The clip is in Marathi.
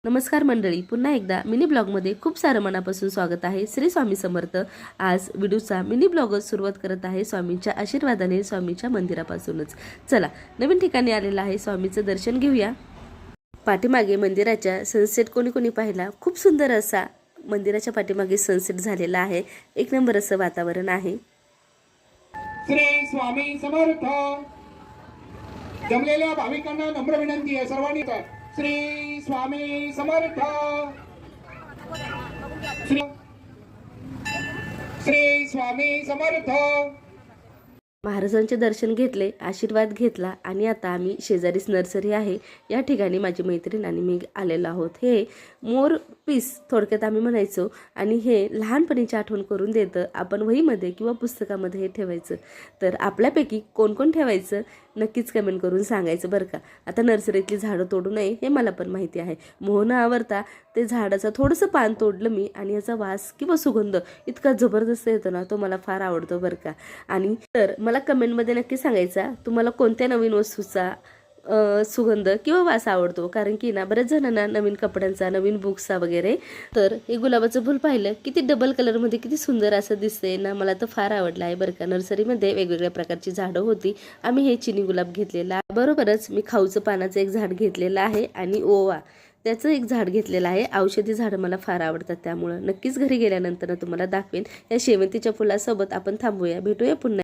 नमस्कार मंडळी, पुन्हा एकदा मिनी ब्लॉगमध्ये खूप सारं मनापासून स्वागत आहे. श्री स्वामी समर्थ. आज व्हिडिओचा मिनी ब्लॉगच सुरुवात करत आहे स्वामींच्या आशीर्वादाने, स्वामींच्या मंदिरापासूनच. चला, नवीन ठिकाणी आलेला आहे, स्वामीचं दर्शन घेऊया. पाठीमागे मंदिराच्या सनसेट कोणी कोणी पाहिला? खूप सुंदर असा मंदिराच्या पाठीमागे सनसेट झालेला आहे. एक नंबर असं वातावरण आहे. श्री स्वामी समर्थ. जमलेल्या भाविकांना नम्र विनंती आहे सर्वांनी. श्री स्वामी समर्थ. श्री स्वामी समर्थ. महाराजांचे दर्शन घेतले, आशीर्वाद घेतला आणि आता आम्ही शेजारीच नर्सरी आहे या ठिकाणी माझी मैत्रीण आणि मी आलेलो आहोत. हे मोर पीस थोडक्यात आम्ही म्हणायचो आणि हे लहानपणीची आठवण करून देतं. आपण वहीमध्ये किंवा पुस्तकामध्ये हे ठेवायचं. तर आपल्यापैकी कोण कोण ठेवायचं नक्कीच कमेंट करून सांगायचं बरं का. आता नर्सरीतली झाडं तोडू नये हे मला पण माहिती आहे. मोह आवरता ते झाडाचं थोडंसं पान तोडलं मी आणि याचा वास किंवा सुगंध इतका जबरदस्त येतो ना, तो मला फार आवडतो बरं का. आणि तर मला कमेंटमध्ये नक्की सांगायचा तुम्हाला कोणत्या नवीन वस्तूचा सुगंध किंवा वास आवडतो. कारण की ना बऱ्याच जणांना नवीन कपड्यांचा, नवीन बुक्सचा वगैरे. तर हे गुलाबाचं फुल पाहिलं किती डबल कलरमध्ये किती सुंदर असं दिसतंय ना, मला तर फार आवडलं आहे बरं का. नर्सरीमध्ये वेगवेगळ्या प्रकारची झाडं होती. आम्ही हे चिनी गुलाब घेतलेला, बरोबरच मी खाऊचं पानाचं एक झाड घेतलेलं आहे आणि ओवा त्याचं एक झाड घेतलेलं आहे. औषधी झाडं मला फार आवडतात, त्यामुळं नक्कीच घरी गेल्यानंतर तुम्हाला दाखवेन. या शेवंतीच्या फुलासोबत आपण थांबूया, भेटूया पुन्हा.